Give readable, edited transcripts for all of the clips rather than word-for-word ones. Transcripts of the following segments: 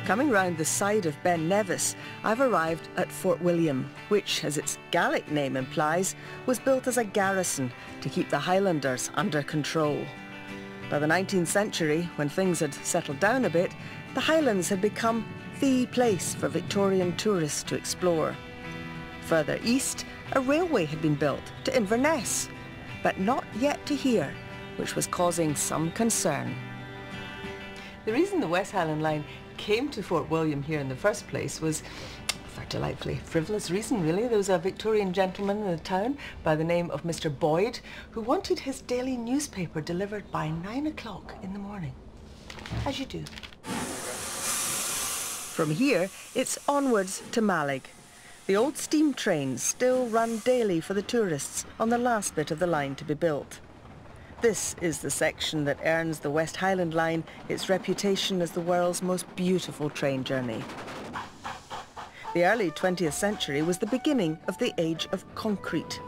Coming round the side of Ben Nevis, I've arrived at Fort William, which, as its Gaelic name implies, was built as a garrison to keep the Highlanders under control. By the 19th century, when things had settled down a bit, the Highlands had become the place for Victorian tourists to explore. Further east, a railway had been built to Inverness, but not yet to here, which was causing some concern. The reason the West Highland Line came to Fort William here in the first place was for a delightfully frivolous reason, really. There was a Victorian gentleman in the town by the name of Mr. Boyd who wanted his daily newspaper delivered by 9 o'clock in the morning, as you do. From here, it's onwards to Mallaig. The old steam trains still run daily for the tourists on the last bit of the line to be built. This is the section that earns the West Highland Line its reputation as the world's most beautiful train journey. The early 20th century was the beginning of the age of concrete.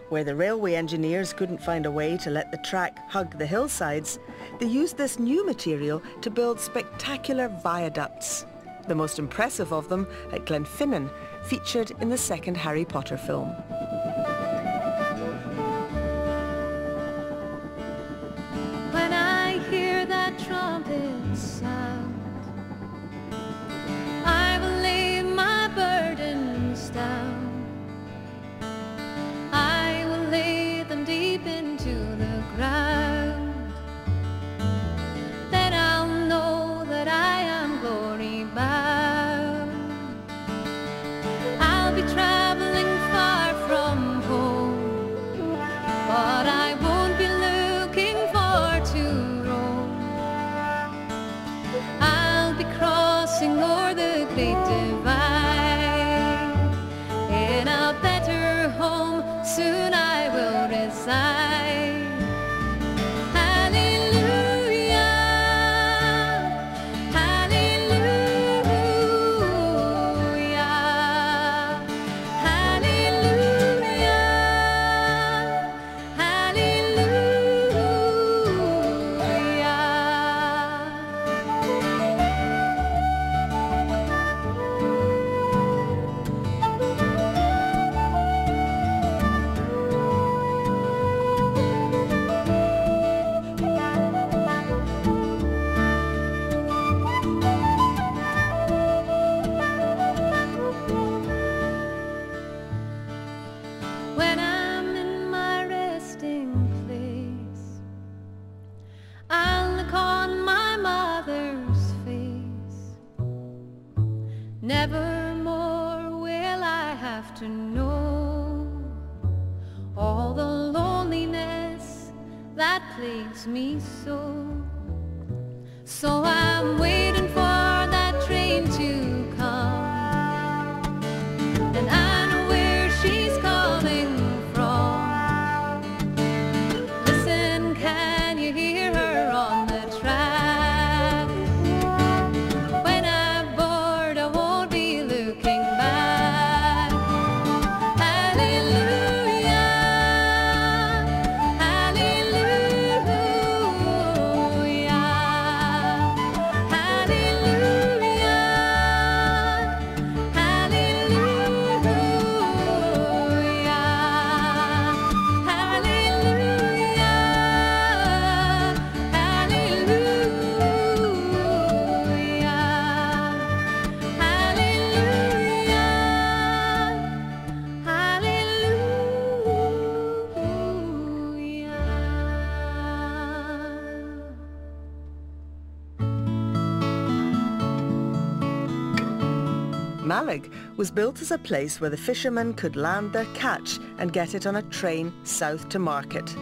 Where the railway engineers couldn't find a way to let the track hug the hillsides, they used this new material to build spectacular viaducts. The most impressive of them at Glenfinnan, featured in the second Harry Potter film. When I hear that trumpet sound, I will lay my burdens down. I will lay them deep into the ground. Then I'll know that I am glory bound. I'll be traveling far from home, but I won't be looking for to roam. I'll be crossing o'er the great divide. In a better home soon I will reside. Never more will I have to know all the loneliness that plagues me so. So I'm waiting for that train to come, and I know where she's coming from. Listen, can you hear her on the track? Mallaig was built as a place where the fishermen could land their catch and get it on a train south to market.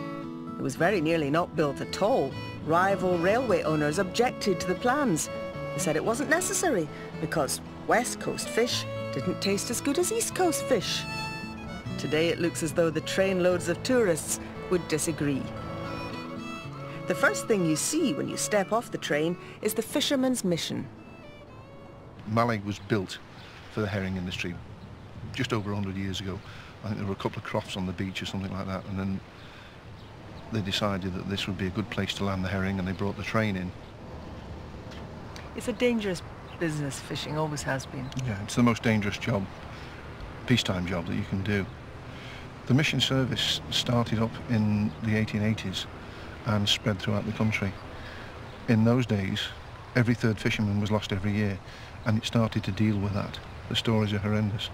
It was very nearly not built at all. Rival railway owners objected to the plans. They said it wasn't necessary because West Coast fish didn't taste as good as East Coast fish. Today it looks as though the trainloads of tourists would disagree. The first thing you see when you step off the train is the fisherman's mission. Mallaig was built for the herring industry just over 100 years ago. I think there were a couple of crofts on the beach or something like that, and then they decided that this would be a good place to land the herring, and they brought the train in. It's a dangerous business, fishing always has been. Yeah, it's the most dangerous job, peacetime job that you can do. The mission service started up in the 1880s and spread throughout the country. In those days, every third fisherman was lost every year, and it started to deal with that. The stories are horrendous.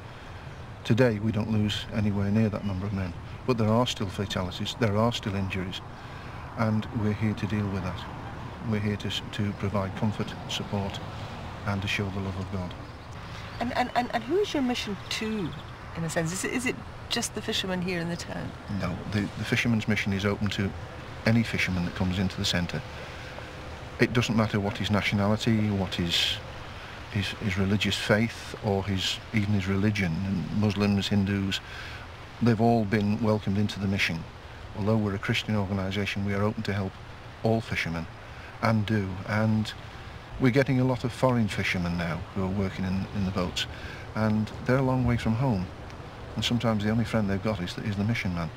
Today, we don't lose anywhere near that number of men, but there are still fatalities, there are still injuries, and we're here to deal with that. We're here to provide comfort, support, and to show the love of God. And who is your mission to, in a sense? Is it just the fishermen here in the town? No, the fisherman's mission is open to any fisherman that comes into the centre. It doesn't matter what his nationality, what his religious faith, or even his religion. And Muslims, Hindus, they've all been welcomed into the mission. Although we're a Christian organisation, we are open to help all fishermen, and do. And we're getting a lot of foreign fishermen now who are working in the boats, and they're a long way from home. And sometimes the only friend they've got is the mission man.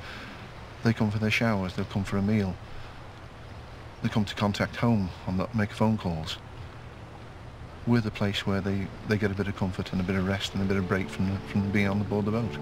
They come for their showers, they'll come for a meal. They come to contact home, make phone calls. We're the place where they get a bit of comfort and a bit of rest and a bit of break from being on board the boat.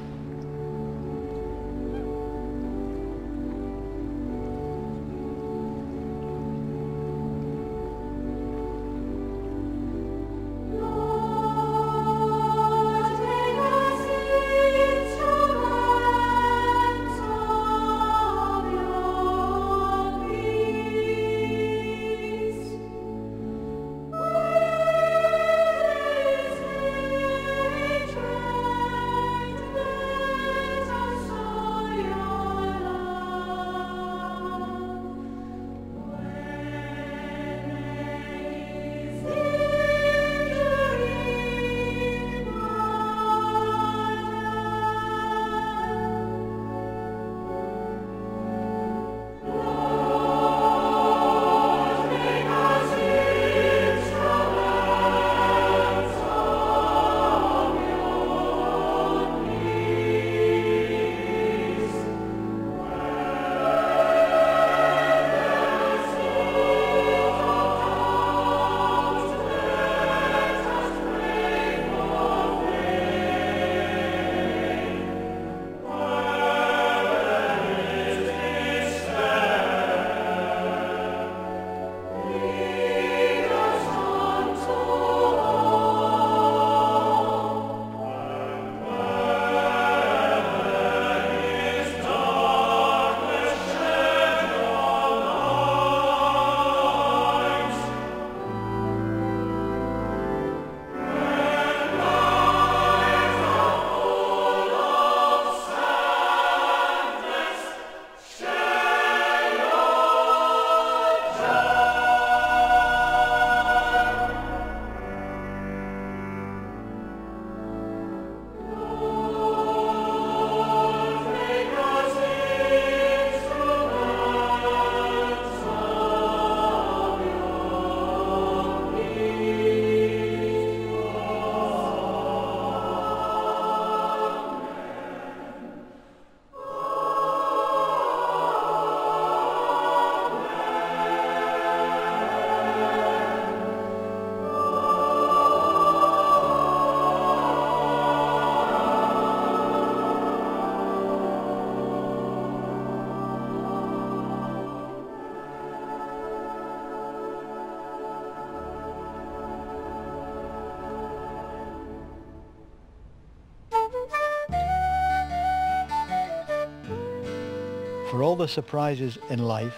For all the surprises in life,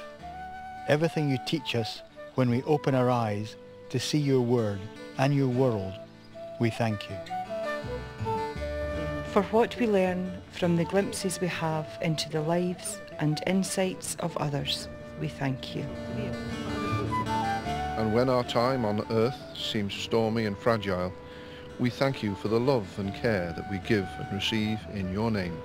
everything you teach us when we open our eyes to see your word and your world, we thank you. For what we learn from the glimpses we have into the lives and insights of others, we thank you. And when our time on earth seems stormy and fragile, we thank you for the love and care that we give and receive in your name.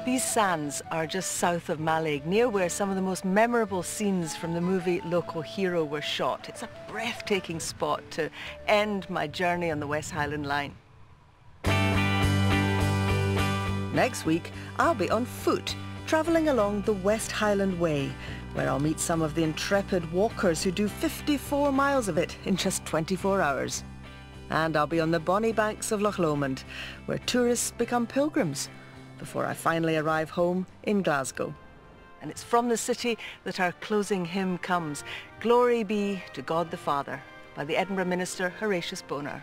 These sands are just south of Mallaig, near where some of the most memorable scenes from the movie Local Hero were shot. It's a breathtaking spot to end my journey on the West Highland Line. Next week, I'll be on foot, travelling along the West Highland Way, where I'll meet some of the intrepid walkers who do 54 miles of it in just 24 hours. And I'll be on the bonny banks of Loch Lomond, where tourists become pilgrims, before I finally arrive home in Glasgow. And it's from the city that our closing hymn comes, Glory Be to God the Father, by the Edinburgh minister Horatius Bonar.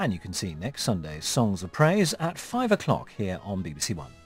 And you can see next Sunday's Songs of Praise at 5 o'clock here on BBC One.